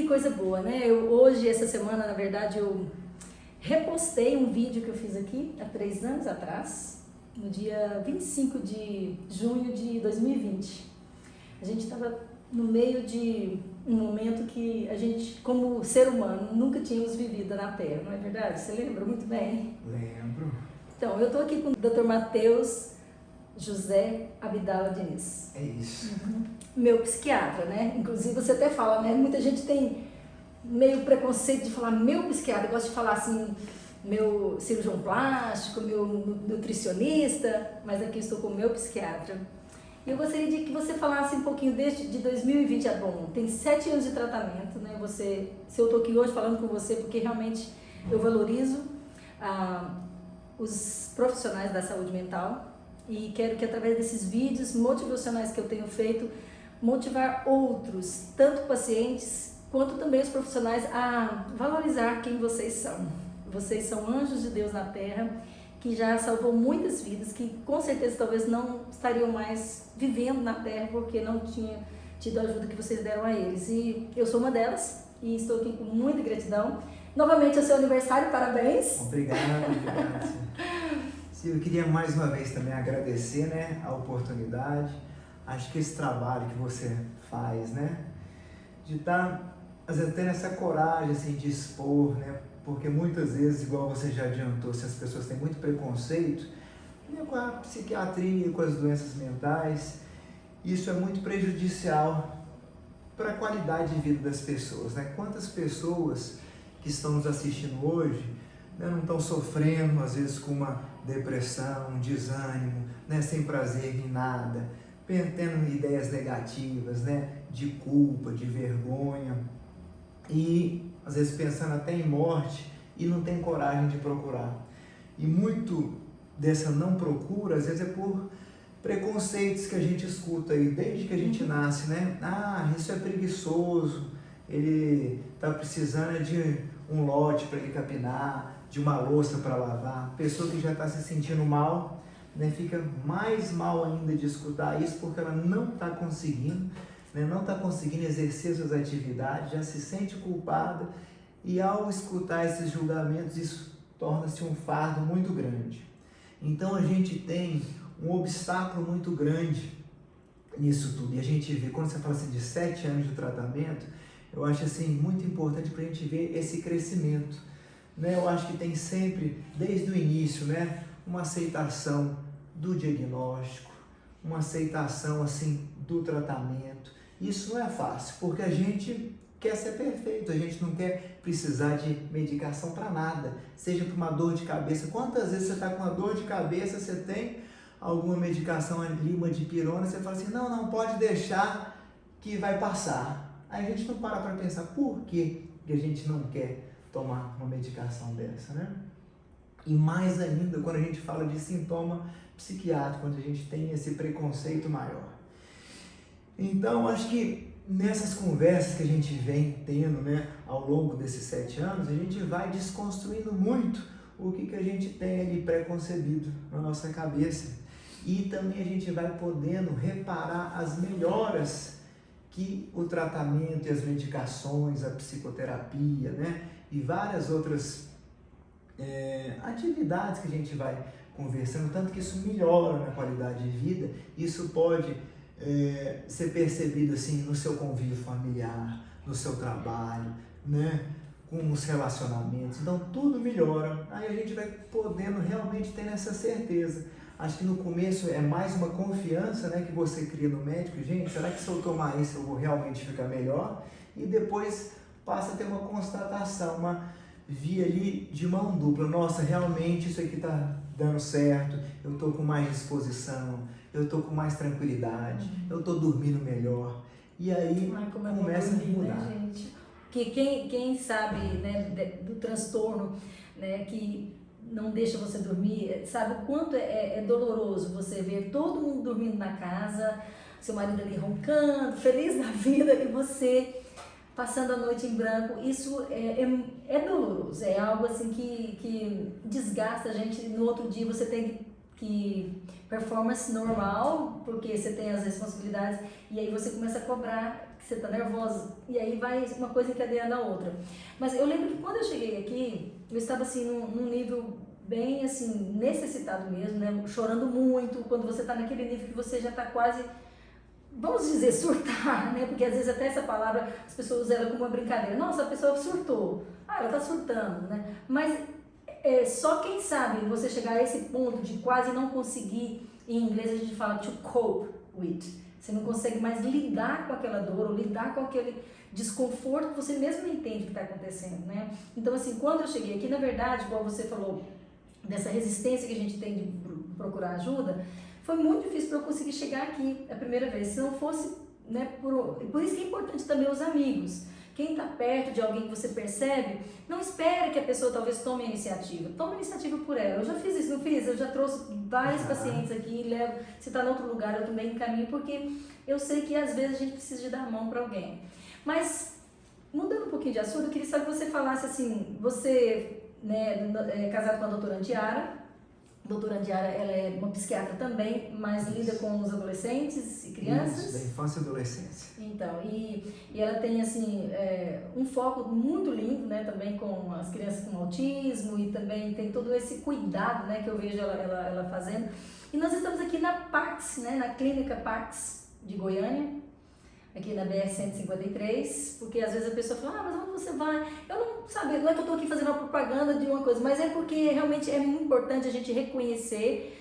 Que coisa boa, né? Hoje, essa semana, na verdade, eu repostei um vídeo que eu fiz aqui há 3 anos atrás, no dia 25 de junho de 2020. A gente estava no meio de um momento que a gente, como ser humano, nunca tínhamos vivido na Terra, não é verdade? Você lembra muito bem? Lembro. Então, eu estou aqui com o Dr. Matheus José Abdala Diniz. É isso. Meu psiquiatra, né? Inclusive você até fala, né? Muita gente tem meio preconceito de falar meu psiquiatra, gosta de falar assim, meu cirurgião plástico, meu nutricionista, mas aqui estou com o meu psiquiatra. E eu gostaria de que você falasse um pouquinho de 2020 é bom. Tem 7 anos de tratamento, né? Se eu estou aqui hoje falando com você, porque realmente eu valorizo os profissionais da saúde mental e quero que através desses vídeos motivacionais que eu tenho feito, motivar outros, tanto pacientes quanto também os profissionais a valorizar quem vocês são. Vocês são anjos de Deus na Terra, que já salvou muitas vidas, que com certeza talvez não estariam mais vivendo na Terra porque não tinha tido a ajuda que vocês deram a eles. E eu sou uma delas e estou aqui com muita gratidão. Novamente é o seu aniversário, parabéns! Obrigado. Sim, eu queria mais uma vez também agradecer, né, a oportunidade. Acho que esse trabalho que você faz, né, de estar, às vezes, tendo essa coragem, assim, de expor, né, porque muitas vezes, igual você já adiantou, se as pessoas têm muito preconceito, né, com a psiquiatria, com as doenças mentais, isso é muito prejudicial para a qualidade de vida das pessoas, né? Quantas pessoas que estão nos assistindo hoje, né, não estão sofrendo, às vezes, com uma depressão, um desânimo, né, sem prazer em nada, tendo ideias negativas, né, de culpa, de vergonha, e às vezes pensando até em morte e não tem coragem de procurar. E muito dessa não procura, às vezes é por preconceitos que a gente escuta aí desde que a gente nasce, né? Ah, isso é preguiçoso, ele está precisando de um lote para ele capinar, de uma louça para lavar. Pessoa que já está se sentindo mal, né, fica mais mal ainda de escutar isso porque ela não está conseguindo, né, não está conseguindo exercer suas atividades, já se sente culpada e ao escutar esses julgamentos isso torna-se um fardo muito grande. Então a gente tem um obstáculo muito grande nisso tudo e a gente vê, quando você fala assim de 7 anos de tratamento, eu acho assim muito importante para a gente ver esse crescimento, né? Eu acho que tem sempre, desde o início, né, uma aceitação do diagnóstico, uma aceitação assim do tratamento. Isso não é fácil, porque a gente quer ser perfeito, a gente não quer precisar de medicação para nada, seja para uma dor de cabeça. Quantas vezes você está com uma dor de cabeça, você tem alguma medicação ali, uma dipirona, você fala assim, não, pode deixar que vai passar. Aí a gente não para pensar por que a gente não quer tomar uma medicação dessa, né? E mais ainda quando a gente fala de sintoma psiquiátrico, quando a gente tem esse preconceito maior. Então, acho que nessas conversas que a gente vem tendo, né, ao longo desses 7 anos, a gente vai desconstruindo muito o que a gente tem ali preconcebido na nossa cabeça. E também a gente vai podendo reparar as melhoras que o tratamento e as medicações, a psicoterapia, né, e várias outras atividades que a gente vai conversando, tanto que isso melhora na qualidade de vida, isso pode ser percebido assim no seu convívio familiar, no seu trabalho, né, com os relacionamentos, então tudo melhora, aí a gente vai podendo realmente ter essa certeza. Acho que no começo é mais uma confiança, né, que você cria no médico, gente, será que se eu tomar isso eu vou realmente ficar melhor? E depois passa a ter uma constatação, uma via ali de mão dupla, nossa, realmente isso aqui está dando certo, eu estou com mais disposição, eu estou com mais tranquilidade, eu estou dormindo melhor, e aí começa a mudar. Né, gente? Que quem sabe, né, do transtorno, né, que não deixa você dormir, sabe o quanto é doloroso você ver todo mundo dormindo na casa, seu marido ali roncando, feliz da vida, e você passando a noite em branco. Isso é doloroso, é algo assim que desgasta a gente. No outro dia você tem que performance normal, porque você tem as responsabilidades, e aí você começa a cobrar você está nervosa, e aí vai uma coisa encadeando a outra. Mas eu lembro que quando eu cheguei aqui, eu estava assim num nível bem assim, necessitado mesmo, né? Chorando muito, quando você está naquele nível que você já está quase, vamos dizer, surtar, né? Porque às vezes até essa palavra as pessoas usam ela como uma brincadeira. Nossa, a pessoa surtou. Ah, ela está surtando, né? Mas só quem sabe você chegar a esse ponto de quase não conseguir, em inglês a gente fala to cope with. Você não consegue mais lidar com aquela dor ou lidar com aquele desconforto que você mesmo não entende o que está acontecendo, né? Então, assim, quando eu cheguei aqui, na verdade, igual você falou, dessa resistência que a gente tem de procurar ajuda, foi muito difícil para eu conseguir chegar aqui a primeira vez. Se não fosse, né, por isso que é importante também os amigos. Quem está perto de alguém que você percebe, não espere que a pessoa talvez tome a iniciativa. Tome a iniciativa por ela. Eu já fiz isso, não fiz? Eu já trouxe vários pacientes aqui, levo. Se está em outro lugar, eu também encaminho, porque eu sei que às vezes a gente precisa de dar a mão para alguém. Mas, mudando um pouquinho de assunto, eu queria só que você falasse assim, você, né, é casado com a doutora Andiara. A doutora Andiara, ela é uma psiquiatra também, mas lida com os adolescentes e crianças. Isso, da infância e adolescência. Então, e ela tem, assim, um foco muito lindo, né, também com as crianças com autismo e também tem todo esse cuidado, né, que eu vejo ela fazendo. E nós estamos aqui na Pax, né, na Clínica Pax de Goiânia, aqui na BR-153, porque às vezes a pessoa fala, mas onde você vai? Eu não sabe, não é que eu estou aqui fazendo uma propaganda de uma coisa, mas é porque realmente é muito importante a gente reconhecer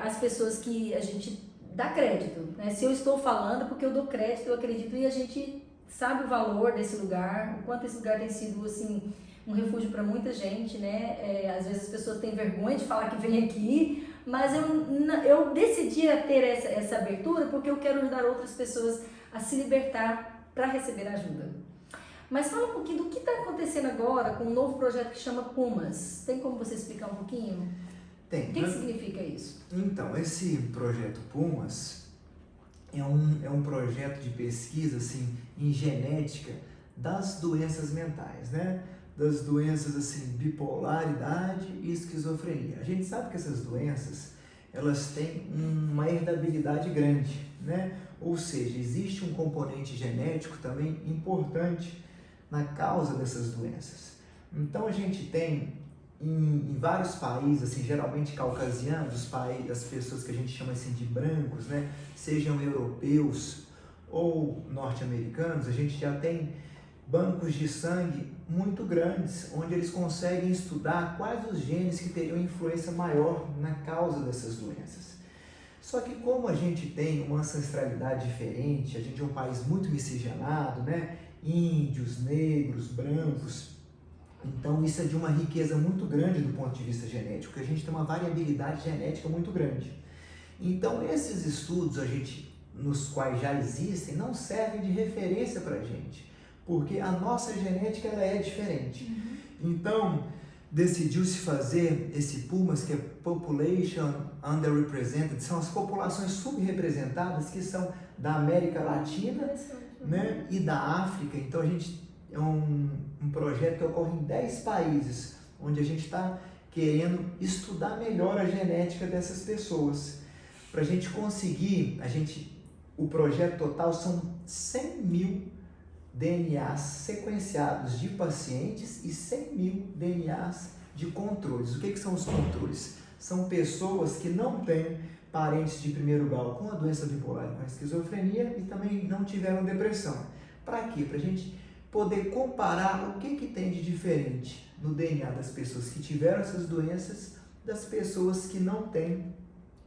as pessoas que a gente dá crédito, né? Se eu estou falando, porque eu dou crédito, eu acredito, e a gente sabe o valor desse lugar, o quanto esse lugar tem sido, assim, um refúgio para muita gente, né? Às vezes as pessoas têm vergonha de falar que vem aqui, mas eu decidi a ter essa abertura porque eu quero ajudar outras pessoas a se libertar para receber ajuda. Mas fala um pouquinho do que está acontecendo agora com um novo projeto que chama Pumas. Tem como você explicar um pouquinho? Tem. O que significa isso? Então, esse projeto Pumas é um projeto de pesquisa assim, em genética das doenças mentais, né? Das doenças assim, bipolaridade e esquizofrenia. A gente sabe que essas doenças, elas têm uma herdabilidade grande, né? Ou seja, existe um componente genético também importante na causa dessas doenças. Então a gente tem em vários países, assim, geralmente caucasianos, as pessoas que a gente chama assim de brancos, né? Sejam europeus ou norte-americanos, a gente já tem bancos de sangue muito grandes, onde eles conseguem estudar quais os genes que teriam influência maior na causa dessas doenças. Só que como a gente tem uma ancestralidade diferente, a gente é um país muito miscigenado, né? Índios, negros, brancos, então isso é de uma riqueza muito grande do ponto de vista genético, porque a gente tem uma variabilidade genética muito grande. Então esses estudos, nos quais já existem, não servem de referência para a gente, porque a nossa genética ela é diferente. Então decidiu-se fazer esse PUMAS, que é Population Underrepresented, são as populações subrepresentadas que são da América Latina, né, e da África. Então a gente é um projeto que ocorre em 10 países, onde a gente está querendo estudar melhor a genética dessas pessoas. Para a gente conseguir, o projeto total são 100 mil DNAs sequenciados de pacientes e 100 mil DNAs de controles. O que são os controles? São pessoas que não têm parentes de primeiro grau com a doença bipolar e com a esquizofrenia e também não tiveram depressão. Para quê? Para a gente poder comparar o que tem de diferente no DNA das pessoas que tiveram essas doenças das pessoas que não têm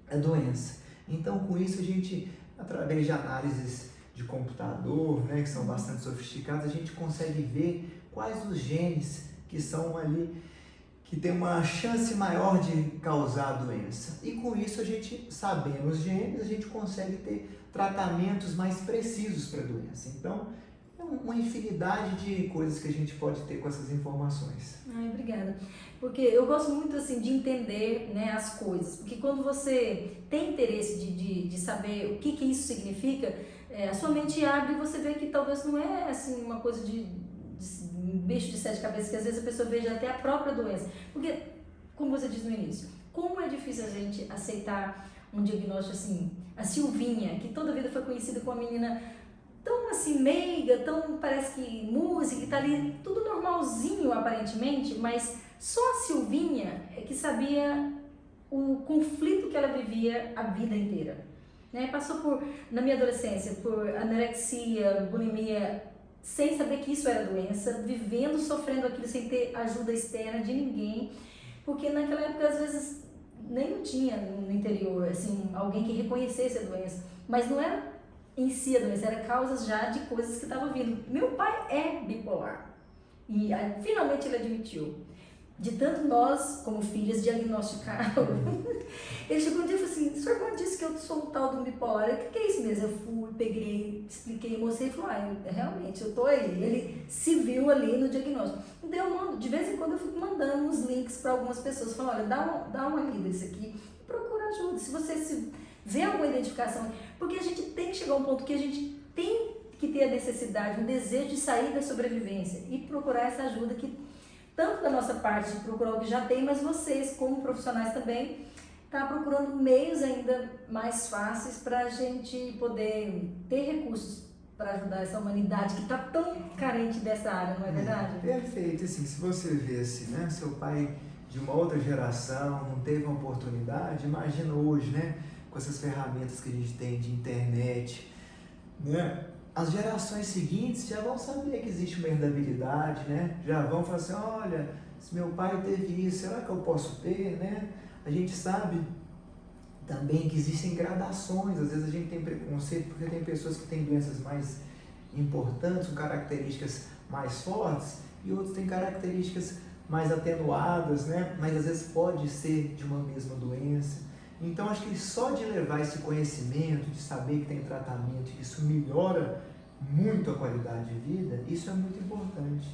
a doença. Então, com isso, a gente, através de análises de computador, né, que são bastante sofisticadas, a gente consegue ver quais os genes que são ali, que tem uma chance maior de causar a doença. E com isso, a gente, sabendo os genes, a gente consegue ter tratamentos mais precisos para a doença. Então, é uma infinidade de coisas que a gente pode ter com essas informações. Ai, obrigada. Porque eu gosto muito assim de entender, né, as coisas. Porque quando você tem interesse de saber o que isso significa, a sua mente abre e você vê que talvez não é assim uma coisa de um bicho de 7 cabeças, que às vezes a pessoa veja até a própria doença. Porque, como você disse no início, como é difícil a gente aceitar um diagnóstico assim, a Silvinha, que toda a vida foi conhecida como a menina tão assim meiga, tão parece que música e tá ali tudo normalzinho aparentemente, mas só a Silvinha é que sabia o conflito que ela vivia a vida inteira, né? Passou por, na minha adolescência, por anorexia, bulimia, sem saber que isso era doença, vivendo, sofrendo aquilo sem ter ajuda externa de ninguém, porque naquela época às vezes nem não tinha no interior assim alguém que reconhecesse a doença, mas não era em si a doença, era causas já de coisas que estavam vindo. Meu pai é bipolar e aí, finalmente ele admitiu. De tanto nós, como filhas, diagnosticaram. Ele chegou um dia e falou assim, sua irmã disse que eu sou o tal do bipolar. O que é isso mesmo? Eu fui, peguei, expliquei, mostrei e falou, realmente, eu tô aí. Ele se viu ali no diagnóstico. Então eu mando, de vez em quando eu fico mandando uns links para algumas pessoas, falando, olha, dá uma lida isso aqui, procura ajuda. Se você se vê alguma identificação, porque a gente tem que chegar a um ponto que a gente tem que ter a necessidade, um desejo de sair da sobrevivência e procurar essa ajuda que tanto da nossa parte de procurar o que já tem, mas vocês, como profissionais também, tá procurando meios ainda mais fáceis para a gente poder ter recursos para ajudar essa humanidade que está tão carente dessa área, não é verdade? Perfeito. Assim, se você vê né, seu pai de uma outra geração não teve uma oportunidade, imagina hoje, né, com essas ferramentas que a gente tem de internet, né? As gerações seguintes já vão saber que existe uma herdabilidade, né? Já vão falar assim, olha, se meu pai teve isso, será que eu posso ter, né? A gente sabe também que existem gradações, às vezes a gente tem preconceito porque tem pessoas que têm doenças mais importantes, com características mais fortes, e outros têm características mais atenuadas, né? Mas às vezes pode ser de uma mesma doença. Então, acho que só de levar esse conhecimento, de saber que tem tratamento, que isso melhora muito a qualidade de vida, isso é muito importante.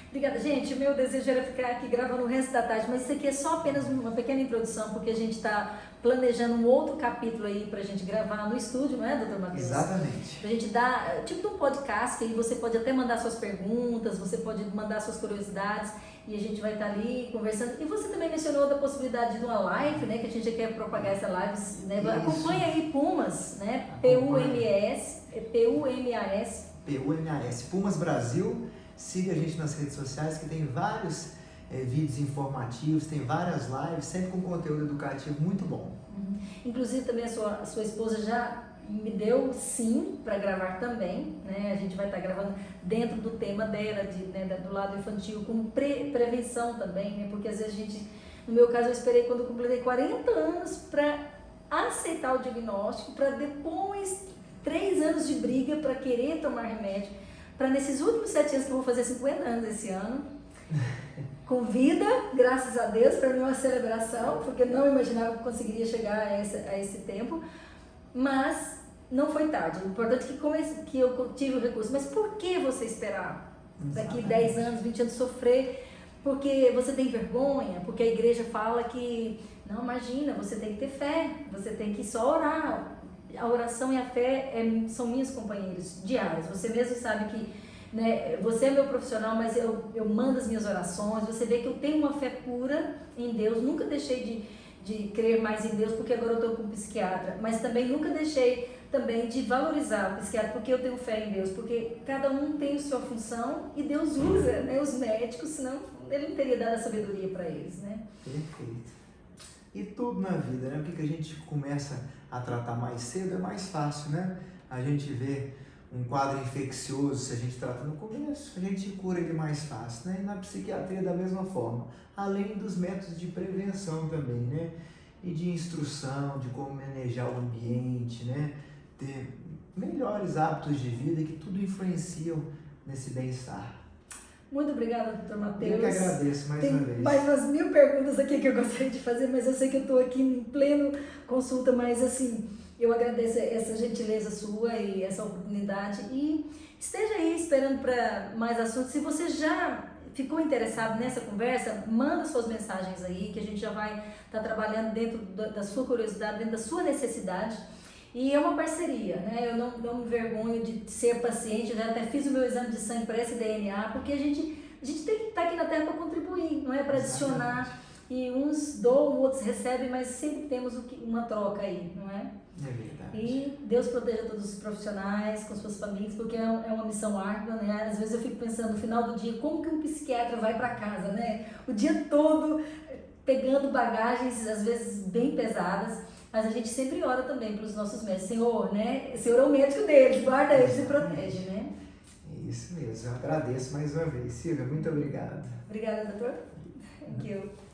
Obrigada, gente. O meu desejo era ficar aqui gravando o resto da tarde, mas isso aqui é só apenas uma pequena introdução, porque a gente está planejando um outro capítulo aí para a gente gravar no estúdio, não é, doutor Matheus? Exatamente. Para a gente dar, tipo um podcast, que aí você pode até mandar suas perguntas, você pode mandar suas curiosidades, e a gente vai estar ali conversando. E você também mencionou da possibilidade de uma live, né? Que a gente já quer propagar essa live, né? Acompanha aí Pumas, né? PUMAS, Pumas Brasil. Siga a gente nas redes sociais que tem vários vídeos informativos, tem várias lives, sempre com conteúdo educativo muito bom. Inclusive também a sua esposa já me deu sim para gravar também, né? A gente vai estar gravando dentro do tema dela, do lado infantil, como prevenção também, né? Porque às vezes a gente, no meu caso eu esperei quando eu completei 40 anos para aceitar o diagnóstico, para depois 3 anos de briga para querer tomar remédio, para nesses últimos 7 anos que eu vou fazer 50 anos esse ano, com vida, graças a Deus, para mim é uma celebração, porque não imaginava que conseguiria chegar a esse tempo. Mas não foi tarde. O importante é que eu tive o recurso. Mas por que você esperar daqui 10 anos, 20 anos sofrer? Porque você tem vergonha? Porque a igreja fala que, não, imagina, você tem que ter fé, você tem que só orar. A oração e a fé são minhas companheiras diárias. Você mesmo sabe que, né, você é meu profissional, mas eu mando as minhas orações. Você vê que eu tenho uma fé pura em Deus. Nunca deixei de crer mais em Deus, porque agora eu estou com um psiquiatra, mas também nunca deixei também de valorizar o psiquiatra, porque eu tenho fé em Deus, porque cada um tem a sua função e Deus usa, né, os médicos, senão Ele não teria dado a sabedoria para eles, né? Perfeito. E tudo na vida, né? O que a gente começa a tratar mais cedo é mais fácil, né? A gente vê um quadro infeccioso, se a gente trata no começo, a gente cura ele mais fácil, né? E na psiquiatria da mesma forma, além dos métodos de prevenção também, né? E de instrução, de como manejar o ambiente, né? Ter melhores hábitos de vida que tudo influenciam nesse bem-estar. Muito obrigada, doutor Matheus. Eu que agradeço mais uma vez. Tem mais umas 1000 perguntas aqui que eu gostaria de fazer, mas eu sei que eu estou aqui em pleno consulta, mas assim, eu agradeço essa gentileza sua e essa oportunidade e esteja aí esperando para mais assuntos. Se você já ficou interessado nessa conversa, manda suas mensagens aí, que a gente já vai estar trabalhando dentro da sua curiosidade, dentro da sua necessidade. E é uma parceria, né? Eu não me envergonho de ser paciente, eu já até fiz o meu exame de sangue para esse DNA, porque a gente tem que estar aqui na Terra para contribuir, não é para adicionar e uns doam, outros recebem, mas sempre temos uma troca aí, não é? É verdade. E Deus proteja todos os profissionais, com suas famílias, porque é uma missão árdua, né? Às vezes eu fico pensando no final do dia, como que um psiquiatra vai para casa, né? O dia todo pegando bagagens, às vezes bem pesadas, mas a gente sempre ora também para os nossos médicos. Senhor, né? O Senhor é o médico deles, guarda eles e protege, né? É isso mesmo, eu agradeço mais uma vez. Silvia, muito obrigado. Obrigada, doutor. Thank you.